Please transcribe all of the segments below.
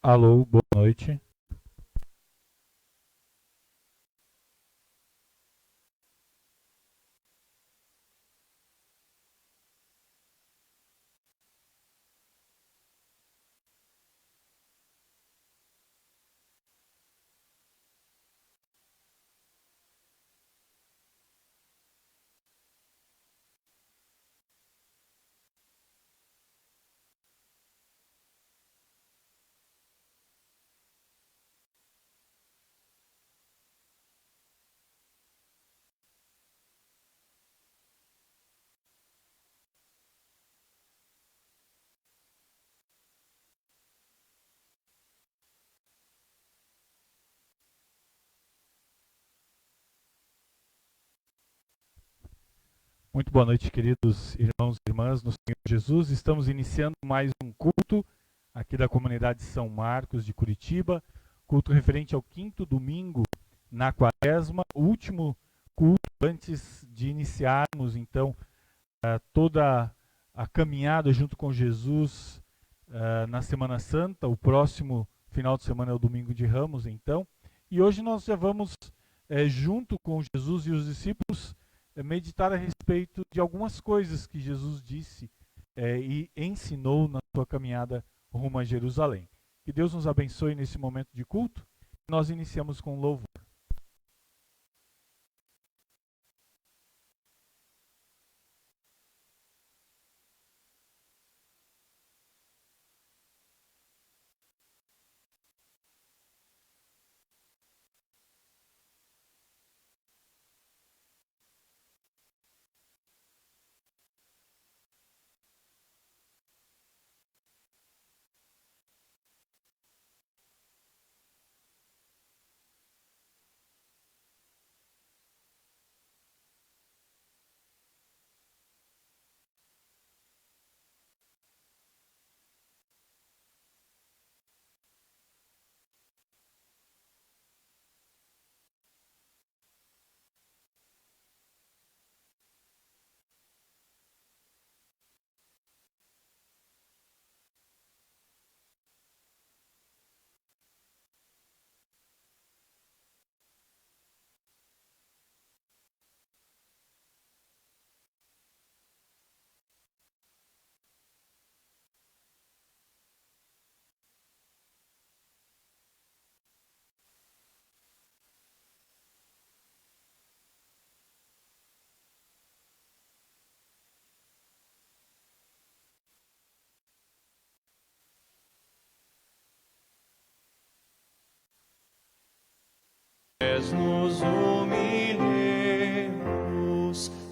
Alô, boa noite. Muito boa noite, queridos irmãos e irmãs no Senhor Jesus. Estamos iniciando mais um culto aqui da comunidade São Marcos de Curitiba, culto referente ao quinto domingo na Quaresma, o último culto antes de iniciarmos então toda a caminhada junto com Jesus na Semana Santa. O próximo final de semana é o Domingo de Ramos, então. E hoje nós já vamos, junto com Jesus e os discípulos, meditar a respeito de algumas coisas que Jesus disse e ensinou na sua caminhada rumo a Jerusalém. Que Deus nos abençoe nesse momento de culto. Nós iniciamos com louvor. Nos humilhemos,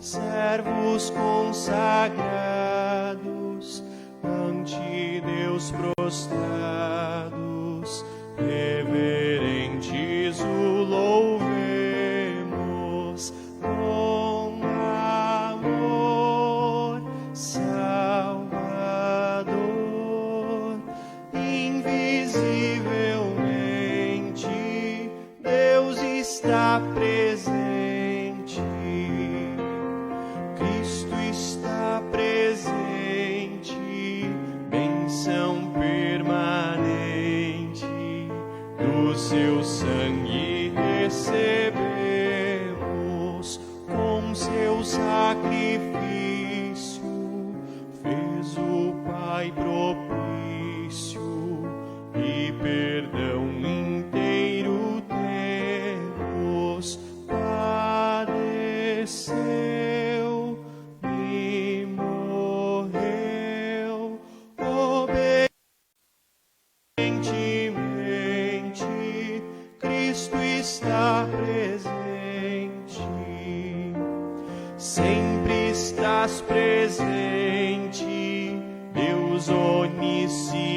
servos consagrados, ante Deus prostrados, reverentes o louvemos, com amor salvador, invisivelmente Deus está presente, Cristo está presente, bênção permanente, do seu sangue recebemos, com seu sacrifício, fez o Pai propício, e perdão inteiro temos, padeceu e morreu obedientemente, Cristo está presente, sempre estás presente, Deus onisciente,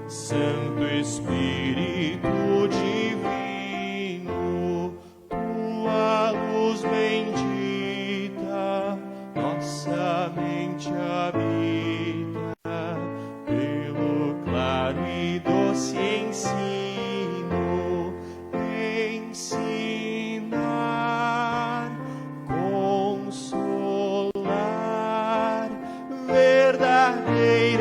Santo Espírito divino, tua luz bendita, nossa mente habita, pelo claro e doce ensino, ensinar, consolar, verdadeiro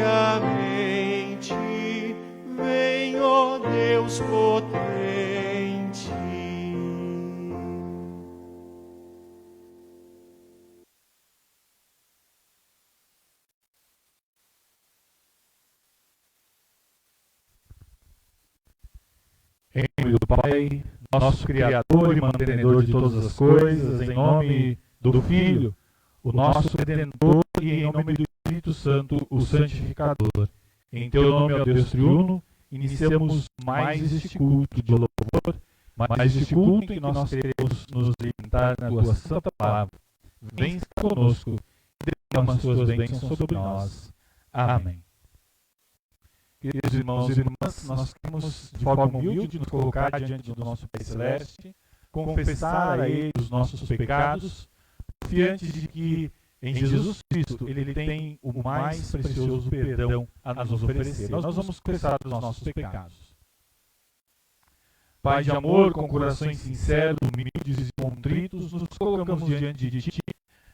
Deus potente. Em nome do Pai, nosso Criador e mantenedor de todas as coisas, em nome do Filho, o nosso Redentor, e em nome do Espírito Santo, o Santificador. Em teu nome, ó Deus triuno, iniciamos mais este culto de louvor, mais este culto em que nós queremos nos alimentar na tua santa palavra. Vem estar conosco e derrama as tuas bênçãos sobre nós. Amém. Queridos irmãos e irmãs, nós queremos de forma humilde nos colocar diante do nosso Pai Celeste, confessar a Ele os nossos pecados, confiantes de que em Jesus Cristo Ele tem o mais precioso perdão a nos oferecer. Nós vamos confessar os nossos pecados. Pai de amor, com corações sinceros, humildes e contritos, nos colocamos diante de Ti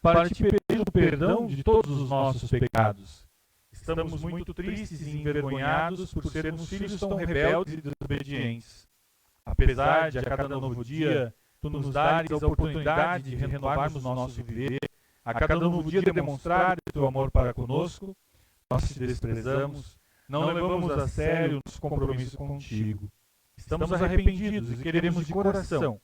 para Te pedir o perdão de todos os nossos pecados. Estamos muito tristes e envergonhados por sermos filhos tão rebeldes e desobedientes. Apesar de a cada novo dia Tu nos dares a oportunidade de renovarmos nosso viver, a cada novo dia demonstrar o Teu amor para conosco, nós Te desprezamos, não levamos a sério nosso compromisso contigo. Estamos arrependidos e queremos de coração,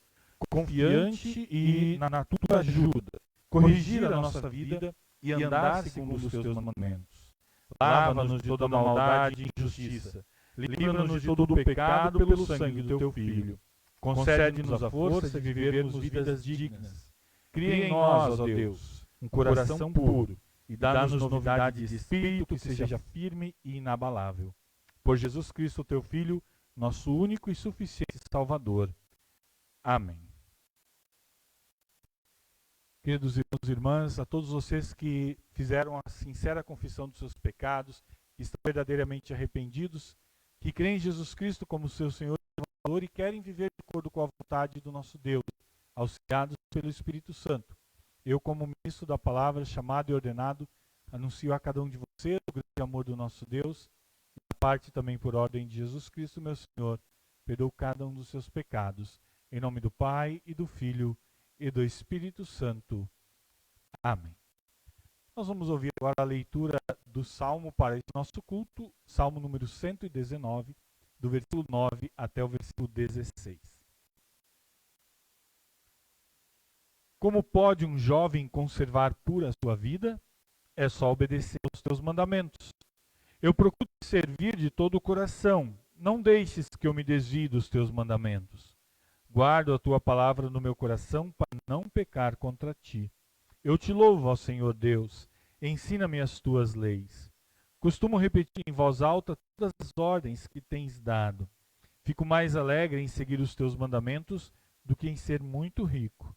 confiante e na Tua ajuda, corrigir a nossa vida e andar segundo os Teus mandamentos. Lava-nos de toda maldade e injustiça. Livra-nos de todo o pecado pelo sangue do Teu Filho. Concede-nos a força de vivermos vidas dignas. Cria em nós, ó Deus, um coração puro e dá-nos novidade de espírito que seja firme e inabalável. Por Jesus Cristo, Teu Filho, nosso único e suficiente Salvador. Amém. Queridos irmãos e irmãs, a todos vocês que fizeram a sincera confissão dos seus pecados, que estão verdadeiramente arrependidos, que creem em Jesus Cristo como seu Senhor e Salvador e querem viver de acordo com a vontade do nosso Deus, auxiliados pelo Espírito Santo. Eu, como ministro da palavra, chamado e ordenado, anuncio a cada um de vocês o grande amor do nosso Deus, e a parte também por ordem de Jesus Cristo, meu Senhor, perdoa cada um dos seus pecados. Em nome do Pai, e do Filho, e do Espírito Santo. Amém. Nós vamos ouvir agora a leitura do Salmo para esse nosso culto, Salmo número 119, do versículo 9 até o versículo 16. Como pode um jovem conservar pura a sua vida? É só obedecer aos teus mandamentos. Eu procuro te servir de todo o coração. Não deixes que eu me desvie dos teus mandamentos. Guardo a tua palavra no meu coração para não pecar contra ti. Eu te louvo, ó Senhor Deus. Ensina-me as tuas leis. Costumo repetir em voz alta todas as ordens que tens dado. Fico mais alegre em seguir os teus mandamentos do que em ser muito rico.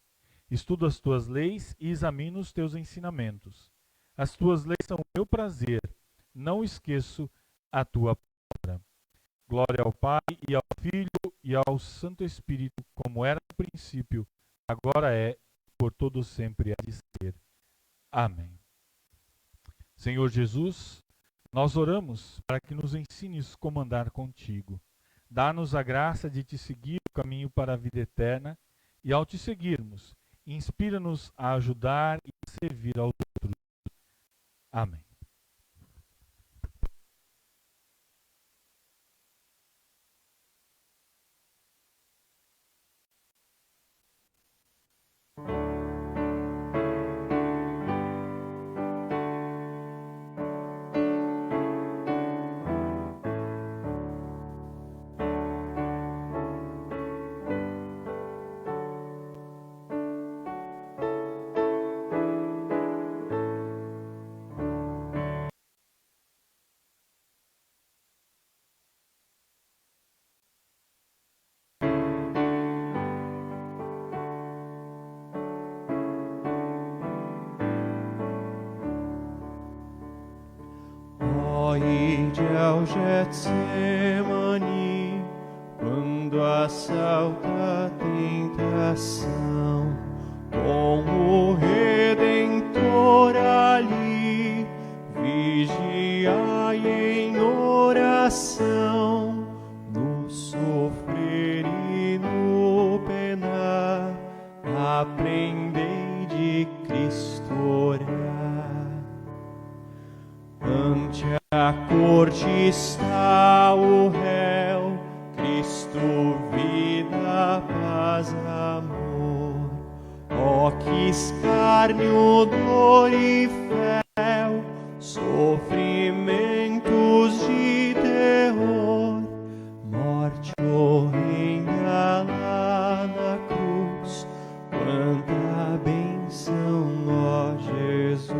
Estudo as tuas leis e examino os teus ensinamentos. As tuas leis são o meu prazer. Não esqueço a tua palavra. Glória ao Pai, e ao Filho, e ao Santo Espírito, como era no princípio, agora é, por todo sempre há de ser. Amém. Senhor Jesus, nós oramos para que nos ensines como andar contigo. Dá-nos a graça de te seguir o caminho para a vida eterna, e ao te seguirmos, inspira-nos a ajudar e a servir aos outros. Amém. Ide ao Getsemane, quando assalta a tentação, com o Redentor ali, vigiai em oração, no sofrimento aprendei de Cristo orar. Ante a corte está o réu, Cristo, vida, paz, amor. Ó, que escárnio, dor e fel, sofrimentos de terror, morte horrenda lá na cruz, quanta bênção, ó Jesus.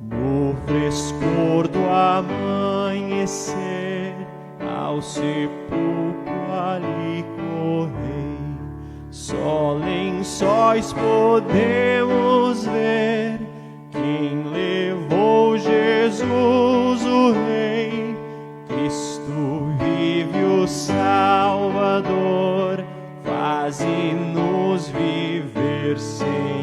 No frescor do amanhecer, ao sepulcro ali correi, só lençóis podemos ver quem levou Jesus o Rei. Cristo vive, o Salvador, faze-nos viver, Senhor.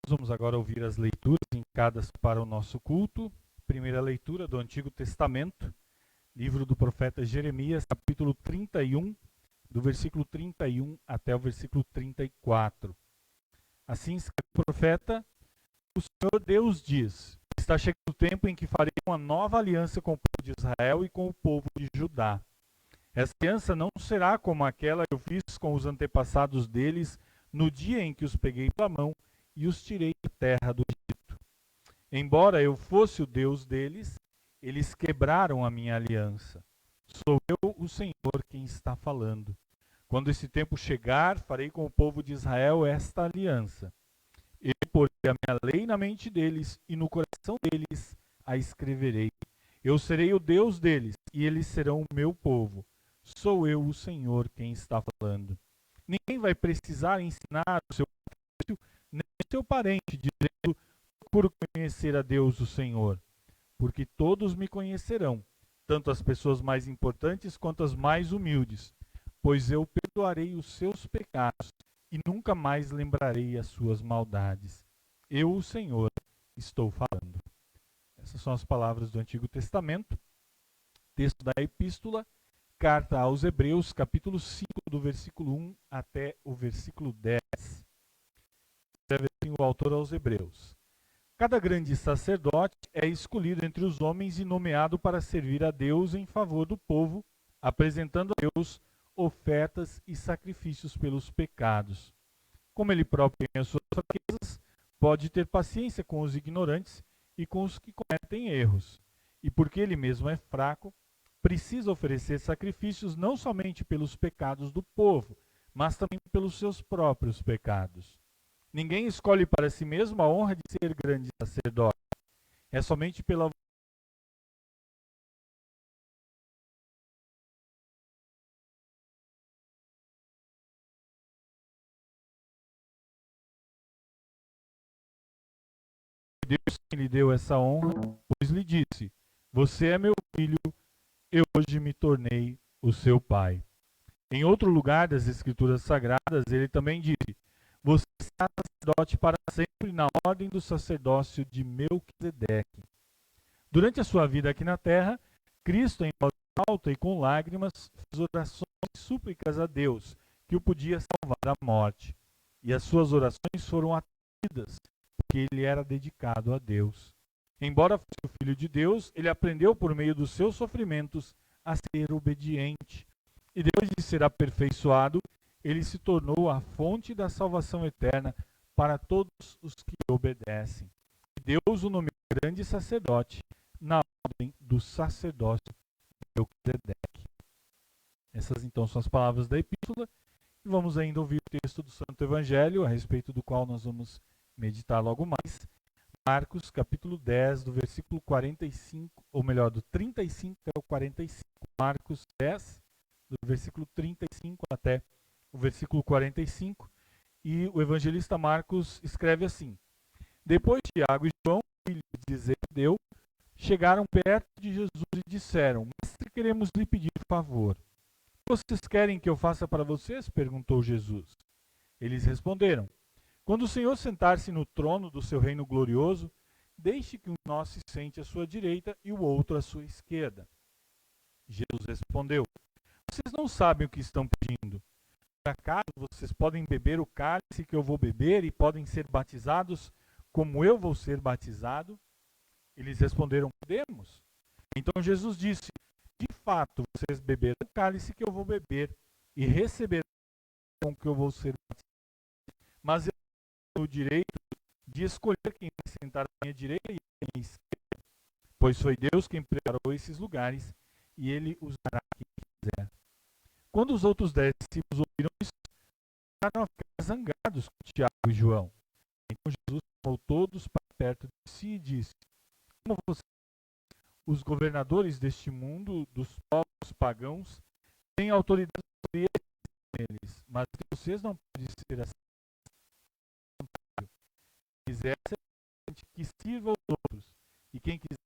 Vamos agora ouvir as leituras indicadas para o nosso culto. Primeira leitura do Antigo Testamento, livro do profeta Jeremias, capítulo 31, do versículo 31 até o versículo 34. Assim escreve o profeta: o Senhor Deus diz: está chegando o tempo em que farei uma nova aliança com o povo de Israel e com o povo de Judá. Essa aliança não será como aquela que eu fiz com os antepassados deles no dia em que os peguei pela mão e os tirei da terra do Egito. Embora eu fosse o Deus deles, eles quebraram a minha aliança. Sou eu, o Senhor, quem está falando. Quando esse tempo chegar, farei com o povo de Israel esta aliança. Eu porei a minha lei na mente deles e no coração deles a escreverei. Eu serei o Deus deles e eles serão o meu povo. Sou eu, o Senhor, quem está falando. Ninguém vai precisar ensinar o seu filho nem o seu parente, dizendo: procuro conhecer a Deus, o Senhor. Porque todos me conhecerão, tanto as pessoas mais importantes quanto as mais humildes, pois eu perdoarei os seus pecados e nunca mais lembrarei as suas maldades. Eu, o Senhor, estou falando. Essas são as palavras do Antigo Testamento, texto da Epístola, carta aos Hebreus, capítulo 5, do versículo 1 até o versículo 10. Escreve assim o autor aos Hebreus: cada grande sacerdote é escolhido entre os homens e nomeado para servir a Deus em favor do povo, apresentando a Deus ofertas e sacrifícios pelos pecados. Como ele próprio tem as suas fraquezas, pode ter paciência com os ignorantes e com os que cometem erros. E porque ele mesmo é fraco, precisa oferecer sacrifícios não somente pelos pecados do povo, mas também pelos seus próprios pecados. Ninguém escolhe para si mesmo a honra de ser grande sacerdote. É somente pela Deus quem lhe deu essa honra, pois lhe disse: você é meu filho, eu hoje me tornei o seu pai. Em outro lugar das Escrituras Sagradas, ele também disse: você será sacerdote para sempre na ordem do sacerdócio de Melquisedeque. Durante a sua vida aqui na terra, Cristo, em voz alta e com lágrimas, fez orações e súplicas a Deus, que o podia salvar da morte. E as suas orações foram atendidas, porque ele era dedicado a Deus. Embora fosse o Filho de Deus, ele aprendeu por meio dos seus sofrimentos a ser obediente. E depois de ser aperfeiçoado, ele se tornou a fonte da salvação eterna para todos os que obedecem. E Deus o nomeou grande sacerdote na ordem do sacerdócio de Melquisedeque. Essas então são as palavras da epístola. E vamos ainda ouvir o texto do Santo Evangelho, a respeito do qual nós vamos meditar logo mais. Marcos, capítulo 10, do versículo 45, ou melhor, do 35 até o 45. Marcos 10, do versículo 35 até o versículo 45. E o evangelista Marcos escreve assim: depois Tiago e João, filhos de Zebedeu, chegaram perto de Jesus e disseram: mestre, queremos lhe pedir favor. vocês querem que eu faça para vocês? Perguntou Jesus. Eles responderam: quando o Senhor sentar-se no trono do seu reino glorioso, deixe que um de nós se sente à sua direita e o outro à sua esquerda. Jesus respondeu: vocês não sabem o que estão pedindo. Por acaso vocês podem beber o cálice que eu vou beber e podem ser batizados como eu vou ser batizado? Eles responderam: podemos. Então Jesus disse: de fato, vocês beberão o cálice que eu vou beber e receberão o que eu vou ser batizado. Mas eu tenho o direito de escolher quem vai sentar à minha direita e à minha esquerda, pois foi Deus quem preparou esses lugares e ele usará quem quiser. Quando os outros 10 discípulos ouviram isso, começaram a ficar zangados com Tiago e João. Então Jesus chamou todos para perto de si e disse: como vocês, os governadores deste mundo, dos povos pagãos, têm autoridade sobre eles, mas vocês não podem ser assim. Quem quiser ser que sirva aos outros, e quem quiser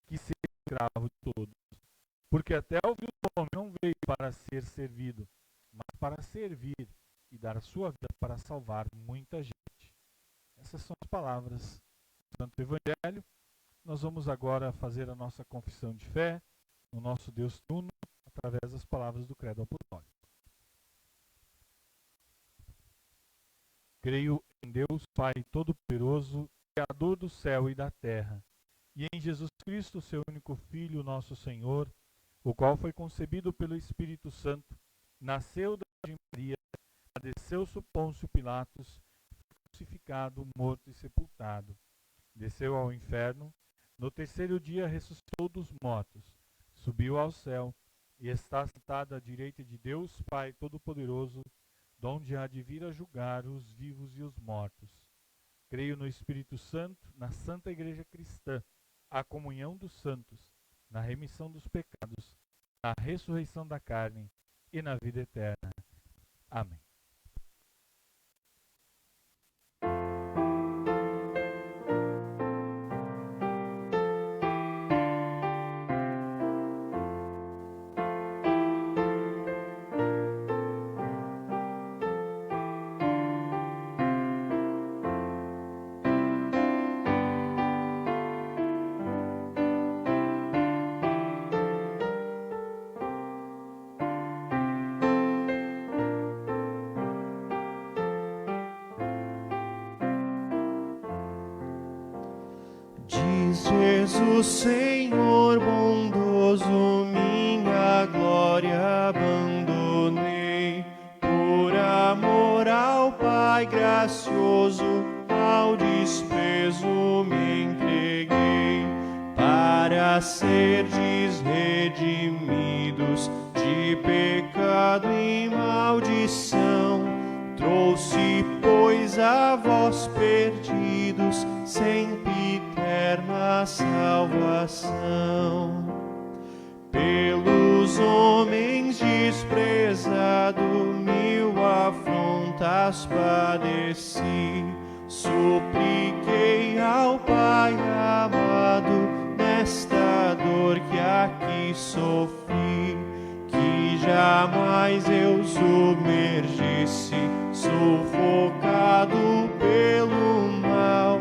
que seja escravo de todos. Porque até o Filho do Homem não veio para ser servido, mas para servir e dar a sua vida para salvar muita gente. Essas são as palavras do Santo Evangelho. Nós vamos agora fazer a nossa confissão de fé no nosso Deus Triuno, através das palavras do Credo Apostólico. Creio em Deus Pai Todo-Poderoso, Criador do céu e da terra, e em Jesus Cristo, seu único Filho, nosso Senhor, o qual foi concebido pelo Espírito Santo, nasceu da Virgem Maria, padeceu sob Pôncio Pilatos, foi crucificado, morto e sepultado. Desceu ao inferno, no terceiro dia ressuscitou dos mortos, subiu ao céu e está sentado à direita de Deus Pai Todo-Poderoso, donde há de vir a julgar os vivos e os mortos. Creio no Espírito Santo, na Santa Igreja Cristã, a comunhão dos santos, na remissão dos pecados, na ressurreição da carne e na vida eterna. Amém. Jesus, Senhor bondoso, minha glória abandonei, por amor ao Pai gracioso, ao desprezo me entreguei, para serdes redimidos de pecado e maldição. Trouxe, pois, a vós perdidos, sempiterna salvação. Pelos homens desprezado, 1000 afrontas padeci. Supliquei ao Pai amado, nesta dor que aqui sofri, que jamais eu submergisse, sufocado pelo mal,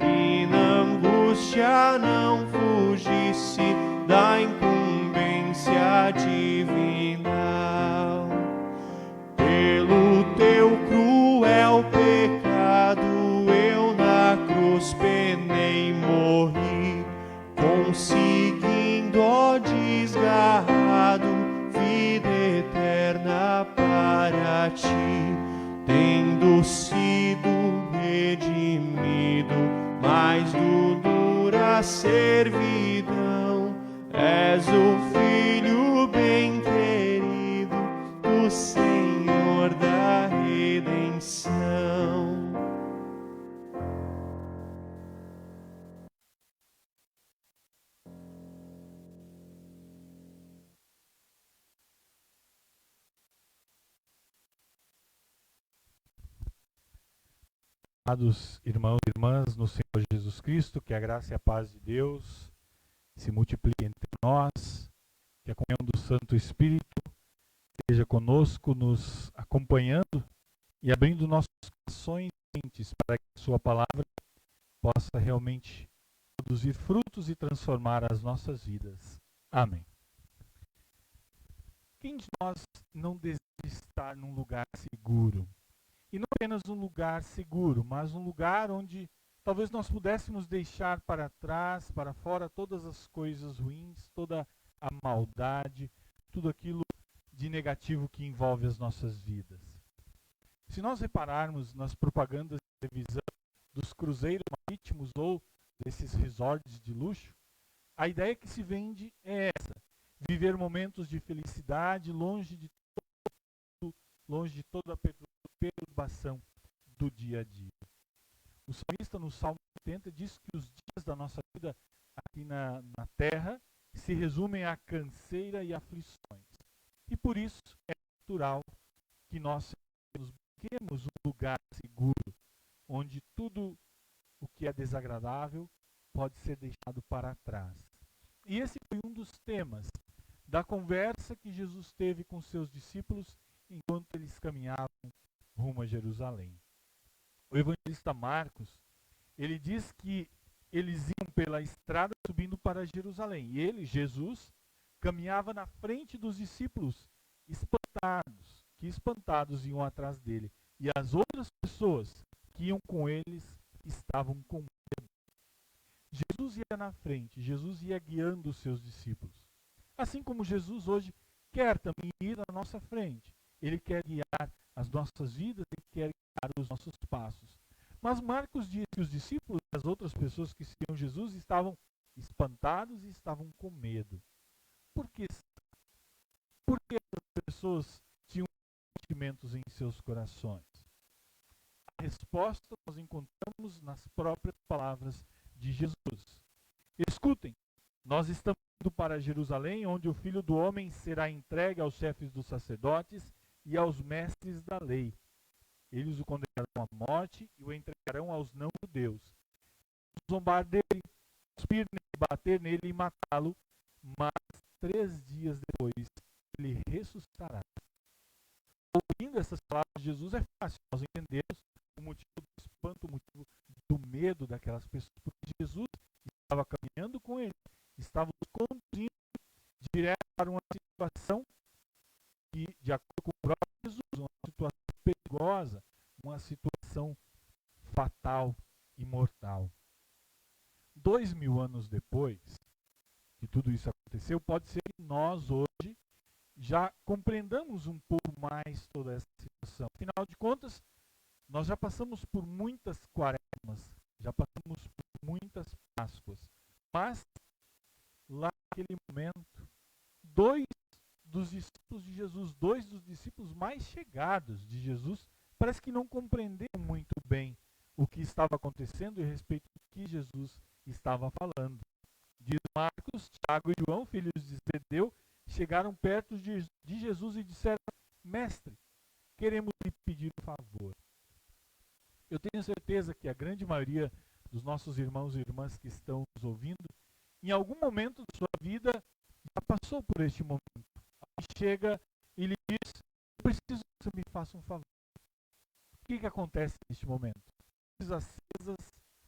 e na angústia não fugisse da incumbência divinal. Pelo teu cruel pecado eu na cruz penei e morri, conseguindo, ó desgarrado, vida eterna para ti. Tendo sido redimido, mais do dura servidão, és o Filho bem querido do Senhor da redenção. Amados irmãos e irmãs no Senhor Jesus Cristo, que a graça e a paz de Deus se multipliquem entre nós, que a comunhão do Santo Espírito esteja conosco, nos acompanhando e abrindo nossos corações e mentes para que a sua palavra possa realmente produzir frutos e transformar as nossas vidas. Amém. Quem de nós não deseja estar num lugar seguro? E não apenas um lugar seguro, mas um lugar onde talvez nós pudéssemos deixar para trás, para fora, todas as coisas ruins, toda a maldade, tudo aquilo de negativo que envolve as nossas vidas. Se nós repararmos nas propagandas de televisão dos cruzeiros marítimos ou desses resorts de luxo, a ideia que se vende é essa: viver momentos de felicidade longe de toda a perturbação do dia a dia. O salmista no Salmo 80 diz que os dias da nossa vida aqui na terra se resumem a canseira e aflições. E por isso é natural que nós busquemos um lugar seguro, onde tudo o que é desagradável pode ser deixado para trás. E esse foi um dos temas da conversa que Jesus teve com seus discípulos enquanto eles caminhavam rumo a Jerusalém. O evangelista Marcos, ele diz que eles iam pela estrada subindo para Jerusalém. E ele, Jesus, caminhava na frente dos discípulos, espantados iam atrás dele. E as outras pessoas que iam com eles estavam com medo. Jesus ia na frente, Jesus ia guiando os seus discípulos. Assim como Jesus hoje quer também ir à nossa frente. Ele quer guiar as nossas vidas, ele quer guiar os nossos passos. Mas Marcos diz que os discípulos e as outras pessoas que seguiam Jesus estavam espantados e estavam com medo. Por que? Porque as pessoas tinham sentimentos em seus corações? A resposta nós encontramos nas próprias palavras de Jesus. Escutem, nós estamos indo para Jerusalém, onde o Filho do Homem será entregue aos chefes dos sacerdotes e aos mestres da lei. Eles o condenarão à morte e o entregarão aos não-judeus. Zombar dele, cuspir nele, bater nele e matá-lo, mas 3 dias depois ele ressuscitará. Ouvindo essas palavras de Jesus é fácil nós entendermos o motivo do espanto, o motivo do medo daquelas pessoas, porque Jesus estava caminhando com ele, estava os conduzindo direto para uma situação que, de acordo com o próprio Jesus, uma situação perigosa, uma situação fatal e mortal. 2000 anos depois que tudo isso aconteceu, pode ser que nós hoje já compreendamos um pouco mais toda essa situação. Afinal de contas, nós já passamos por muitas quaresmas, já passamos por muitas Páscoas, mas lá naquele momento, 2 dos discípulos de Jesus, 2 dos discípulos mais chegados de Jesus, parece que não compreenderam muito bem o que estava acontecendo e a respeito do que Jesus estava falando. Diz Marcos, Tiago e João, filhos de Zebedeu, chegaram perto de Jesus e disseram: Mestre, queremos lhe pedir um favor. Eu tenho certeza que a grande maioria dos nossos irmãos e irmãs que estão nos ouvindo, em algum momento da sua vida, já passou por este momento. Alguém chega e lhe diz: eu preciso que você me faça um favor. O que acontece neste momento?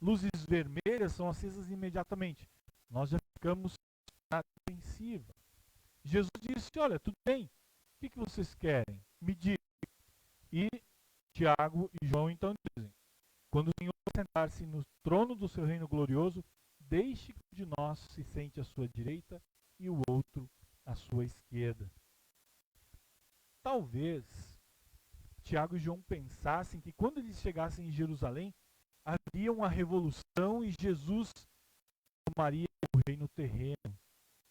Luzes vermelhas são acesas imediatamente. Nós já ficamos na defensiva. Jesus disse: olha, tudo bem, o que vocês querem? Me digam. E Tiago e João então dizem: quando o Senhor sentar-se no trono do seu reino glorioso, deixe que um de nós se sente à sua direita e o outro à sua esquerda. Talvez Tiago e João pensassem que quando eles chegassem em Jerusalém, haveria uma revolução e Jesus tomaria o reino terreno,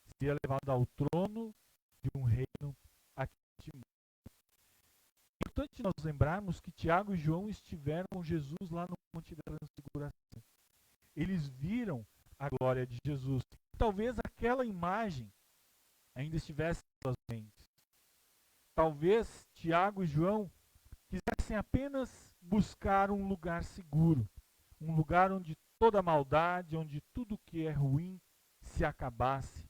seria levado ao trono de um reino aqui de mundo. É importante nós lembrarmos que Tiago e João estiveram com Jesus lá no Monte da Transfiguração. Eles viram a glória de Jesus. Talvez aquela imagem ainda estivesse em suas mentes. Talvez Tiago e João quisessem apenas buscar um lugar seguro, um lugar onde toda maldade, onde tudo que é ruim se acabasse,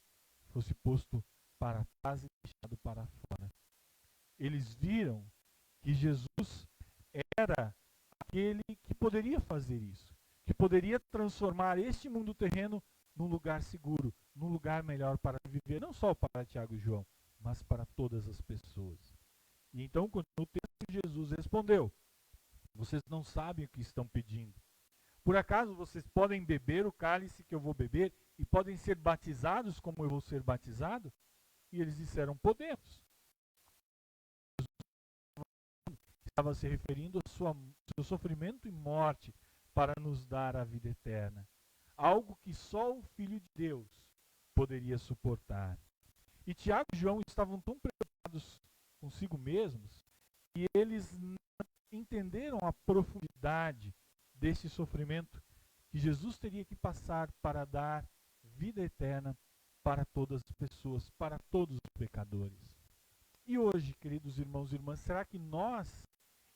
fosse posto para trás e deixado para fora. Eles viram que Jesus era aquele que poderia fazer isso, que poderia transformar este mundo terreno num lugar seguro, num lugar melhor para viver, não só para Tiago e João, mas para todas as pessoas. E então, continua o texto, Jesus respondeu: vocês não sabem o que estão pedindo. Por acaso vocês podem beber o cálice que eu vou beber e podem ser batizados como eu vou ser batizado? E eles disseram: podemos. Jesus estava se referindo ao seu sofrimento e morte para nos dar a vida eterna. Algo que só o Filho de Deus poderia suportar. E Tiago e João estavam tão preocupados consigo mesmos que eles não entenderam a profundidade desse sofrimento que Jesus teria que passar para dar vida eterna para todas as pessoas, para todos os pecadores. E hoje, queridos irmãos e irmãs, será que nós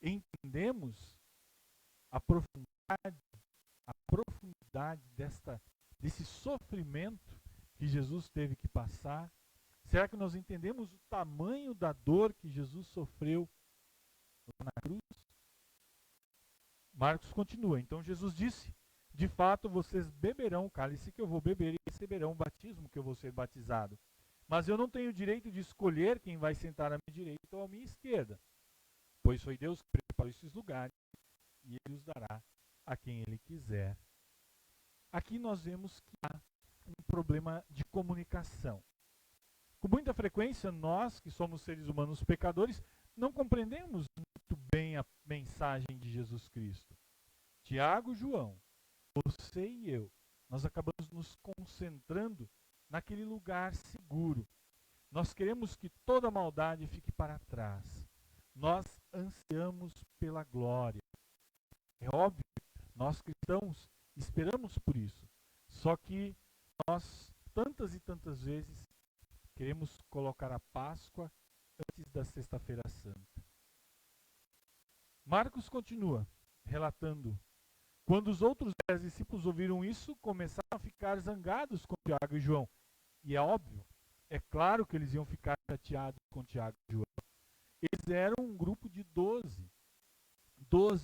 entendemos a profundidade desse sofrimento que Jesus teve que passar? Será que nós entendemos o tamanho da dor que Jesus sofreu na cruz? Marcos continua. Então Jesus disse: de fato vocês beberão o cálice que eu vou beber e receberão o batismo que eu vou ser batizado. Mas eu não tenho o direito de escolher quem vai sentar à minha direita ou à minha esquerda, pois foi Deus que preparou esses lugares e Ele os dará a quem Ele quiser. Aqui nós vemos que há um problema de comunicação. Com muita frequência, nós, que somos seres humanos pecadores, não compreendemos muito bem a mensagem de Jesus Cristo. Tiago, João, você e eu, nós acabamos nos concentrando naquele lugar seguro. Nós queremos que toda maldade fique para trás. Nós ansiamos pela glória. É óbvio, nós cristãos esperamos por isso. Só que nós, tantas e tantas vezes, queremos colocar a Páscoa antes da Sexta-feira Santa. Marcos continua relatando: quando os outros 10 discípulos ouviram isso, começaram a ficar zangados com Tiago e João. E é óbvio, é claro que eles iam ficar chateados com Tiago e João. Eles eram um grupo de 12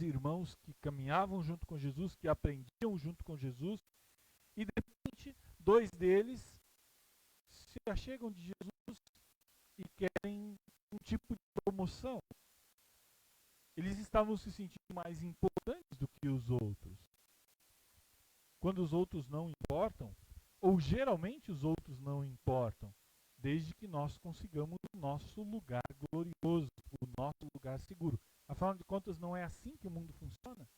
irmãos que caminhavam junto com Jesus, que aprendiam junto com Jesus, e de repente 2 deles se achegam de Jesus e querem um tipo de promoção. Eles estavam se sentindo mais importantes do que os outros. Quando os outros não importam, ou geralmente os outros não importam, desde que nós consigamos o nosso lugar glorioso, o nosso lugar seguro. Afinal de contas, não é assim que o mundo funciona?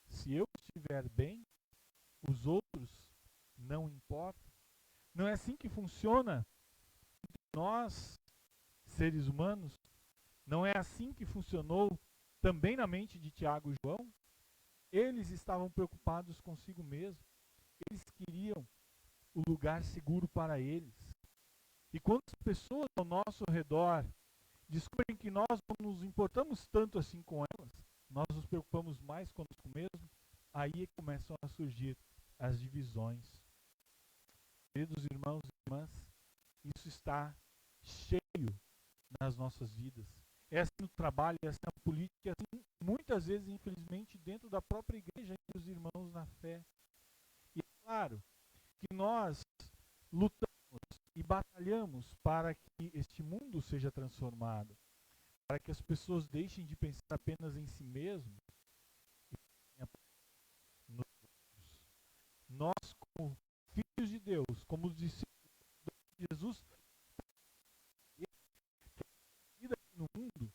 Se eu estiver bem, os outros não importam. Não é assim que funciona nós, seres humanos? Não é assim que funcionou também na mente de Tiago e João? Eles estavam preocupados consigo mesmos. Eles queriam o lugar seguro para eles. E quando as pessoas ao nosso redor descobrem que nós não nos importamos tanto assim com elas, nós nos preocupamos mais conosco mesmo, aí começam a surgir as divisões. Queridos irmãos e irmãs, isso está cheio nas nossas vidas. É assim no trabalho, é assim na política, é assim muitas vezes, infelizmente, dentro da própria igreja, entre os irmãos na fé. E é claro que nós lutamos e batalhamos para que este mundo seja transformado, para que as pessoas deixem de pensar apenas em si mesmos e nos outros. Nós, como filhos de Deus, como os discípulos de Jesus, a vida aqui no mundo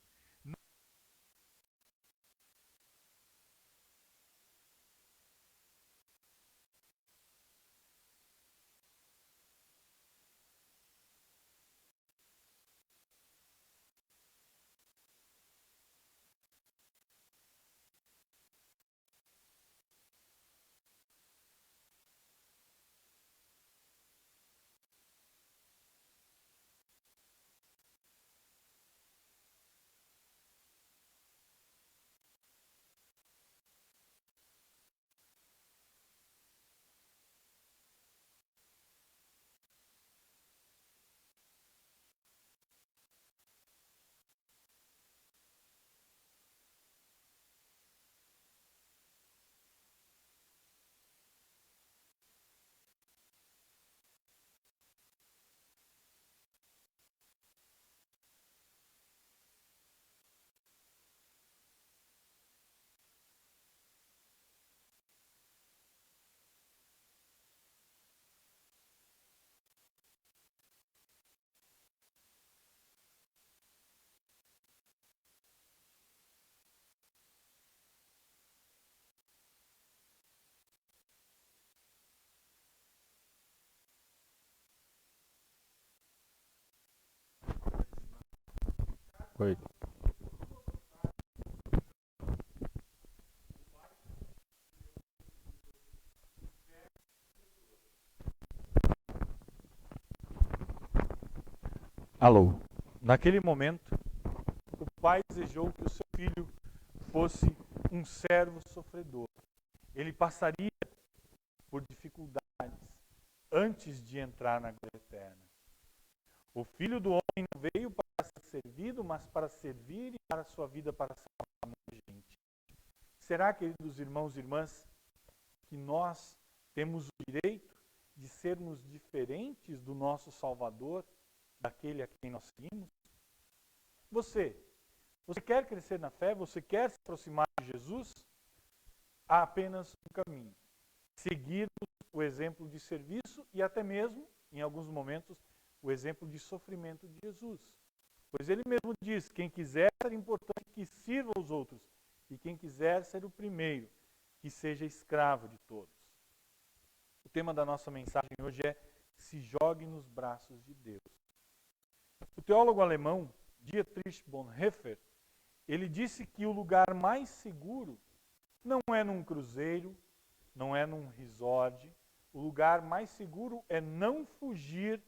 Oi. Alô. Naquele momento, o pai desejou que o seu filho fosse um servo sofredor. Ele passaria por dificuldades antes de entrar na glória eterna. O Filho do Homem não veio para ser servido, mas para servir e dar a sua vida para salvar muita gente. Será, queridos irmãos e irmãs, que nós temos o direito de sermos diferentes do nosso Salvador, daquele a quem nós seguimos? Você quer crescer na fé? Você quer se aproximar de Jesus? Há apenas um caminho: seguir o exemplo de serviço e até mesmo, em alguns momentos, o exemplo de sofrimento de Jesus. Pois ele mesmo diz: quem quiser ser importante, que sirva aos outros, e quem quiser ser o primeiro, que seja escravo de todos. O tema da nossa mensagem hoje é: se jogue nos braços de Deus. O teólogo alemão Dietrich Bonhoeffer, ele disse que o lugar mais seguro não é num cruzeiro, não é num resort. O lugar mais seguro é não fugir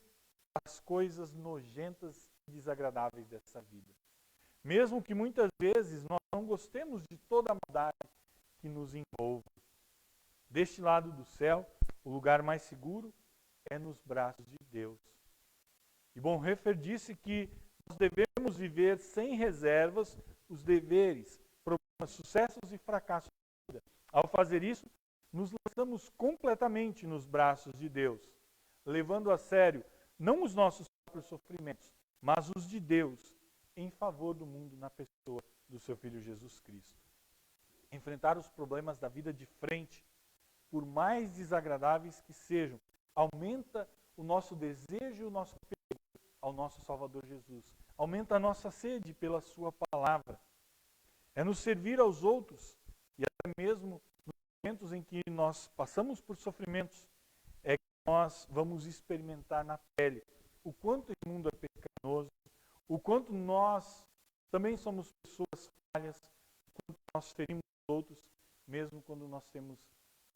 das coisas nojentas e desagradáveis dessa vida. Mesmo que muitas vezes nós não gostemos de toda a maldade que nos envolve. Deste lado do céu, o lugar mais seguro é nos braços de Deus. E Bonhoeffer disse que nós devemos viver sem reservas os deveres, problemas, sucessos e fracassos da vida. Ao fazer isso, nos lançamos completamente nos braços de Deus, levando a sério não os nossos próprios sofrimentos, mas os de Deus, em favor do mundo na pessoa do seu Filho Jesus Cristo. Enfrentar os problemas da vida de frente, por mais desagradáveis que sejam, aumenta o nosso desejo e o nosso apego ao nosso Salvador Jesus. Aumenta a nossa sede pela sua palavra. É nos servir aos outros, e até mesmo nos momentos em que nós passamos por sofrimentos, é que nós vamos experimentar na pele o quanto esse mundo é pecaminoso, o quanto nós também somos pessoas falhas, o quanto nós ferimos os outros, mesmo quando nós temos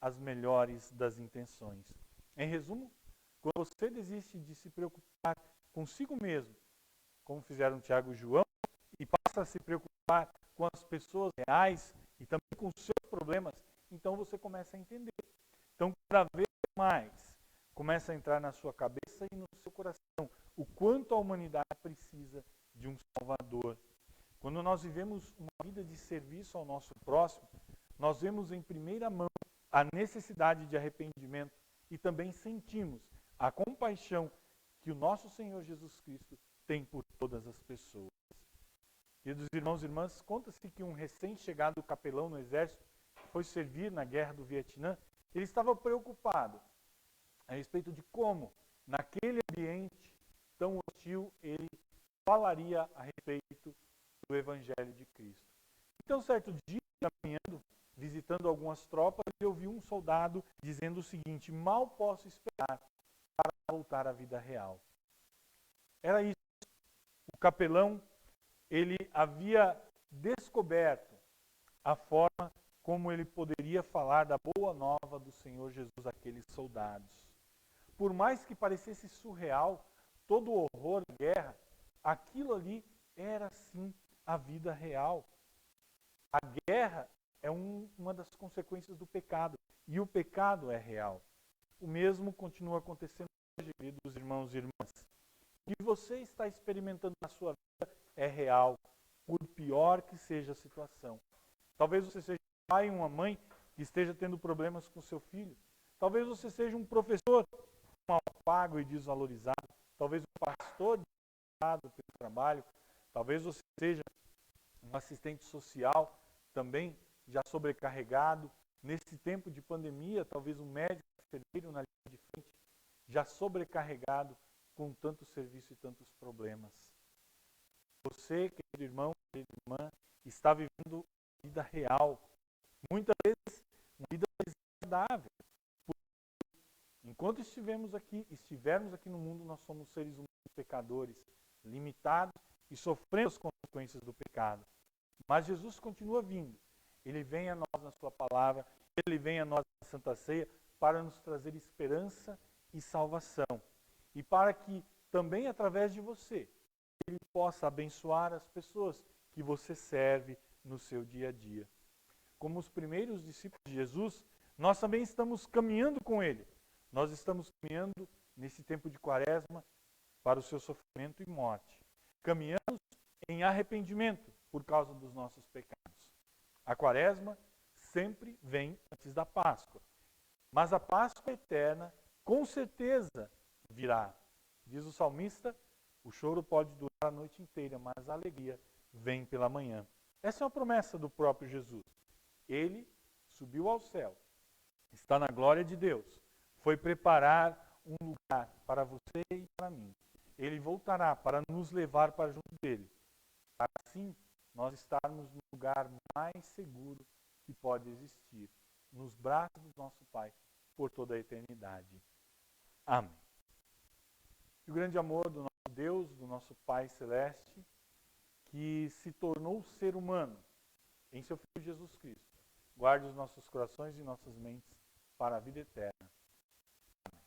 as melhores das intenções. Em resumo, quando você desiste de se preocupar consigo mesmo, como fizeram Tiago e João, e passa a se preocupar com as pessoas reais e também com os seus problemas, então você começa a entender. Então, cada vez mais, começa a entrar na sua cabeça e no seu coração o quanto a humanidade precisa de um Salvador. Quando nós vivemos uma vida de serviço ao nosso próximo, nós vemos em primeira mão a necessidade de arrependimento e também sentimos a compaixão que o nosso Senhor Jesus Cristo tem por todas as pessoas. Queridos irmãos e irmãs, conta-se que um recém-chegado capelão no exército foi servir na guerra do Vietnã. Ele estava preocupado a respeito de como, naquele ambiente tão hostil, ele falaria a respeito do Evangelho de Cristo. Então, certo dia, caminhando, visitando algumas tropas, ele ouviu um soldado dizendo o seguinte: mal posso esperar para voltar à vida real. Era isso. O capelão, ele havia descoberto a forma como ele poderia falar da boa nova do Senhor Jesus àqueles soldados. Por mais que parecesse surreal, todo o horror da guerra, aquilo ali era sim a vida real. A guerra é uma das consequências do pecado, e o pecado é real. O mesmo continua acontecendo hoje, queridos irmãos e irmãs. O que você está experimentando na sua vida é real, por pior que seja a situação. Talvez você seja um pai ou uma mãe que esteja tendo problemas com seu filho. Talvez você seja um professor mal pago e desvalorizado. Talvez um pastor desvalorizado pelo trabalho. Talvez você seja um assistente social também já sobrecarregado. Nesse tempo de pandemia, talvez um médico, enfermeiro na linha de frente, já sobrecarregado com tanto serviço e tantos problemas. Você, querido irmão, querida irmã, está vivendo uma vida real. Muitas vezes, uma vida desagradável. Enquanto estivermos aqui no mundo, nós somos seres humanos pecadores, limitados e sofrendo as consequências do pecado. Mas Jesus continua vindo. Ele vem a nós na sua palavra, ele vem a nós na Santa Ceia para nos trazer esperança e salvação. E para que também através de você, ele possa abençoar as pessoas que você serve no seu dia a dia. Como os primeiros discípulos de Jesus, nós também estamos caminhando com ele. Nós estamos caminhando nesse tempo de Quaresma para o seu sofrimento e morte. Caminhamos em arrependimento por causa dos nossos pecados. A Quaresma sempre vem antes da Páscoa. Mas a Páscoa eterna, com certeza, virá. Diz o salmista, o choro pode durar a noite inteira, mas a alegria vem pela manhã. Essa é uma promessa do próprio Jesus. Ele subiu ao céu, está na glória de Deus, foi preparar um lugar para você e para mim. Ele voltará para nos levar para junto dele. Para assim, nós estarmos no lugar mais seguro que pode existir, nos braços do nosso Pai, por toda a eternidade. Amém. E o grande amor do nosso Deus, do nosso Pai Celeste, que se tornou ser humano em seu Filho Jesus Cristo, guarde os nossos corações e nossas mentes para a vida eterna. Amém.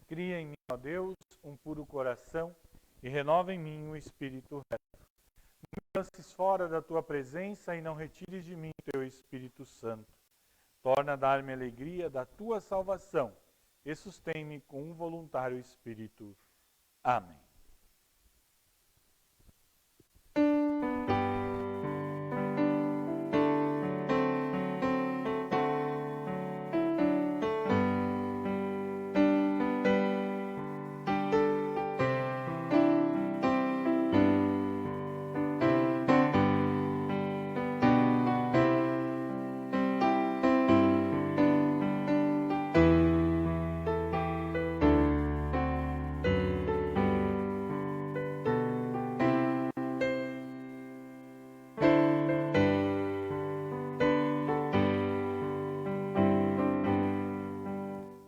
Cria em mim, ó Deus, um puro coração e renova em mim um espírito reto. Não me lances fora da tua presença e não retires de mim teu Espírito Santo. Torna a dar-me alegria da tua salvação e sustém-me com um voluntário espírito. Amém.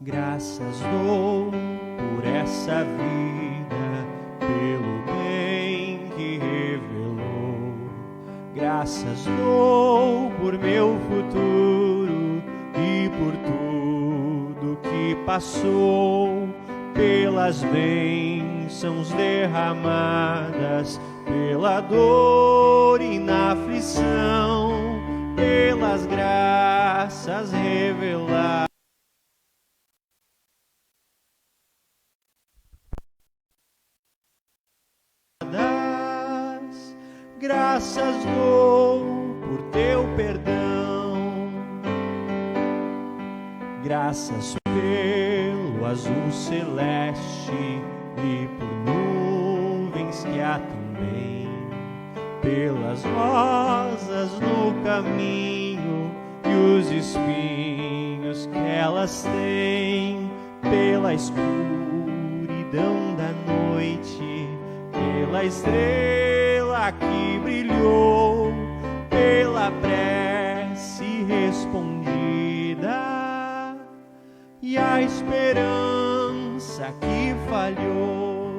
Graças dou por essa vida, pelo bem que revelou. Graças dou por meu futuro e por tudo que passou, pelas bênçãos derramadas, pela dor e na aflição, pelas graças reveladas. Graças dou por teu perdão, graças pelo azul celeste e por nuvens que há também, pelas rosas no caminho e os espinhos que elas têm, pela escuridão da noite, pela estrela que brilhou, pela prece respondida e a esperança que falhou,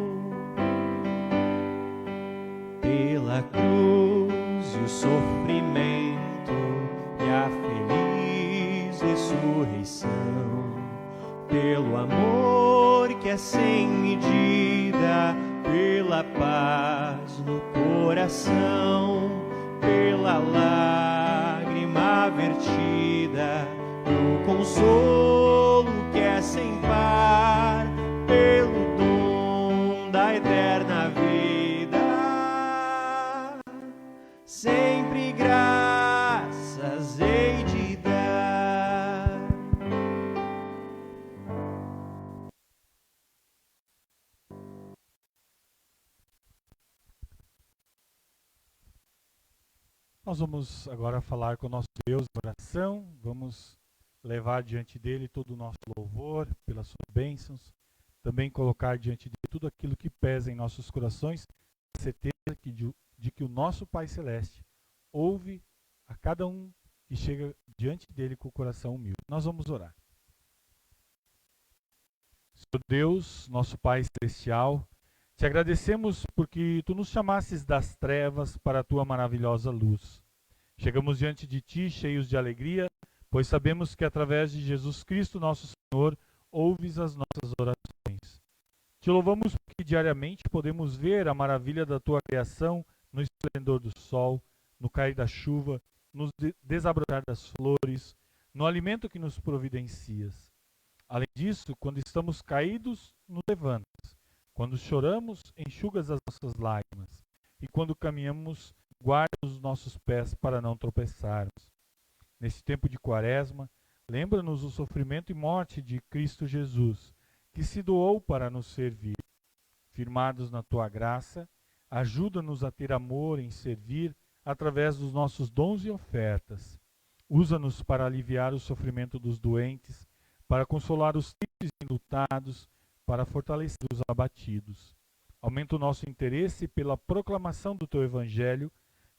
pela cruz e o sofrimento e a feliz ressurreição, pelo amor que é sem medida, pela paz no coração, pela lágrima vertida, no consolo que é sem par, pelo dom da eterna vida, sempre graças hei de dar. Nós vamos agora falar com o nosso Deus em oração, vamos levar diante dele todo o nosso louvor pelas suas bênçãos, também colocar diante dele tudo aquilo que pesa em nossos corações, a certeza de que o nosso Pai Celeste ouve a cada um que chega diante dele com o coração humilde. Nós vamos orar. Senhor Deus, nosso Pai Celestial, Te agradecemos porque Tu nos chamasses das trevas para a Tua maravilhosa luz. Chegamos diante de Ti cheios de alegria, pois sabemos que através de Jesus Cristo, nosso Senhor, ouves as nossas orações. Te louvamos porque diariamente podemos ver a maravilha da Tua criação no esplendor do sol, no cair da chuva, no desabrochar das flores, no alimento que nos providencias. Além disso, quando estamos caídos, nos levantas. Quando choramos, enxugas as nossas lágrimas. E quando caminhamos, guardas os nossos pés para não tropeçarmos. Nesse tempo de Quaresma, lembra-nos o sofrimento e morte de Cristo Jesus, que se doou para nos servir. Firmados na Tua graça, ajuda-nos a ter amor em servir através dos nossos dons e ofertas. Usa-nos para aliviar o sofrimento dos doentes, para consolar os tristes e enlutados, para fortalecer os abatidos. Aumenta o nosso interesse pela proclamação do Teu Evangelho,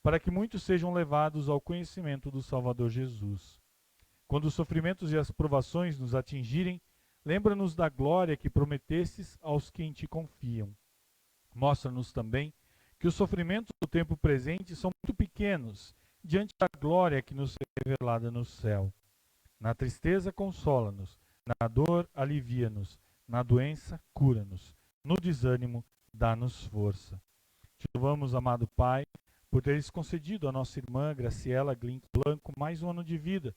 para que muitos sejam levados ao conhecimento do Salvador Jesus. Quando os sofrimentos e as provações nos atingirem, lembra-nos da glória que prometestes aos que em Ti confiam. Mostra-nos também que os sofrimentos do tempo presente são muito pequenos diante da glória que nos é revelada no céu. Na tristeza, consola-nos. Na dor, alivia-nos. Na doença, cura-nos. No desânimo, dá-nos força. Te louvamos, amado Pai, por teres concedido à nossa irmã Graciela Glink Blanco mais um ano de vida,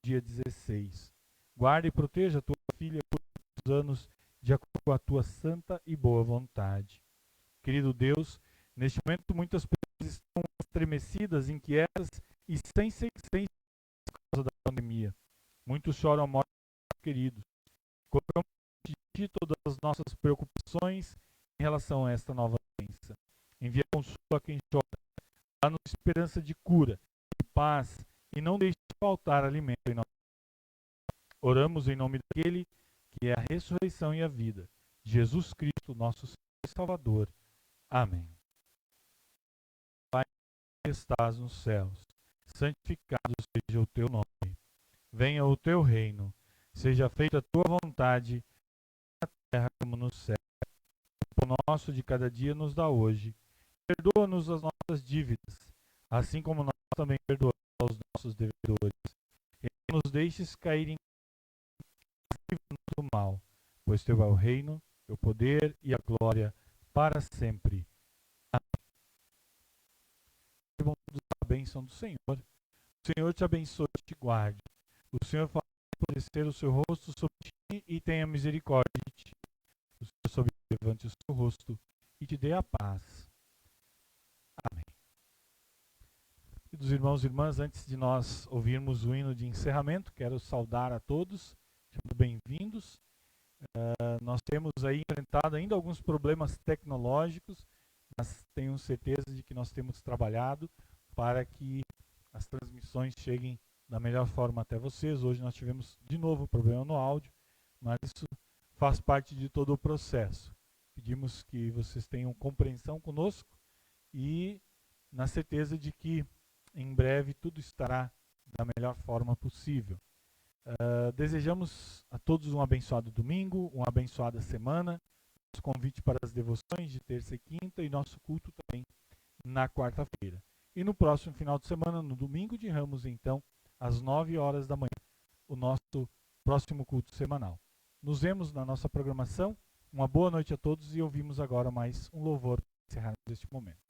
dia 16. Guarda e proteja a tua filha por muitos anos, de acordo com a tua santa e boa vontade. Querido Deus, neste momento muitas pessoas estão estremecidas, inquietas e sem por causa da pandemia. Muitos choram a morte dos queridos. Colocamos de Ti todas as nossas preocupações em relação a esta nova doença. Envia consolo a quem chora, dá-nos esperança de cura, de paz, e não deixe faltar alimento em nossa vida. Oramos em nome daquele que é a ressurreição e a vida, Jesus Cristo, nosso Senhor e Salvador. Amém. Pai que estás nos céus, santificado seja o Teu nome. Venha o Teu reino, seja feita a Tua vontade, na terra como no céu. O pão nosso de cada dia nos dá hoje. Perdoa-nos as nossas dívidas, assim como nós também perdoamos aos nossos devedores. E não nos deixes cair em do mal, pois Teu é o reino, o poder e a glória para sempre. Amém. A bênção do Senhor. O Senhor te abençoe e te guarde. O Senhor faça resplandecer o seu rosto sobre ti e tenha misericórdia de ti. O Senhor levante o seu rosto e te dê a paz. Amém. Queridos irmãos e irmãs, antes de nós ouvirmos o hino de encerramento, quero saudar a todos, sejam bem-vindos. Nós temos aí enfrentado ainda alguns problemas tecnológicos, mas tenho certeza de que nós temos trabalhado para que as transmissões cheguem da melhor forma até vocês. Hoje nós tivemos de novo problema no áudio, mas isso faz parte de todo o processo. Pedimos que vocês tenham compreensão conosco e na certeza de que em breve tudo estará da melhor forma possível. Desejamos a todos um abençoado domingo, uma abençoada semana. Nosso convite para as devoções de terça e quinta e nosso culto também na quarta-feira. E no próximo final de semana, no domingo de Ramos, então, às 9 horas da manhã, o nosso próximo culto semanal. Nos vemos na nossa programação. Uma boa noite a todos e ouvimos agora mais um louvor para encerrarmos este momento.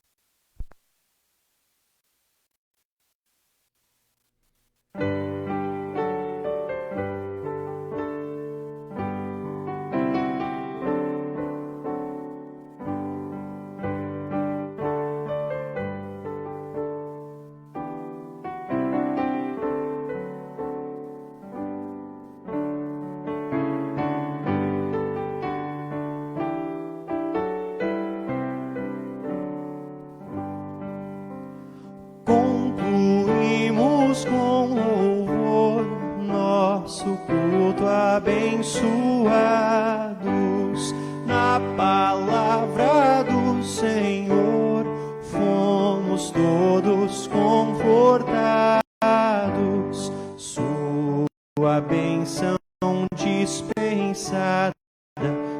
Com louvor, nosso culto abençoados, na palavra do Senhor, fomos todos confortados, sua bênção dispensada,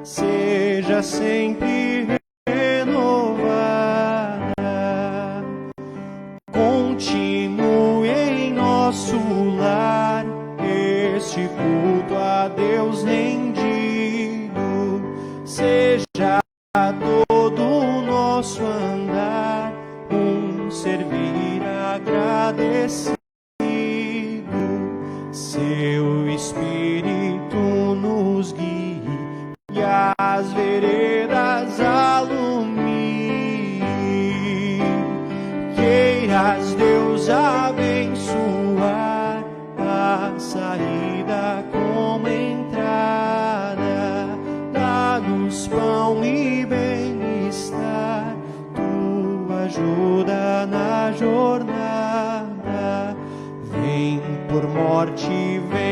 seja sempre culto a Deus rendido, seja todo o nosso andar um servir agradecido. Seu Espírito nos guie e as veredas alumie. Queiras, Deus, abençoar a saída como entrada. Dá-nos pão e bem-estar, tua ajuda na jornada. Vem por morte, vem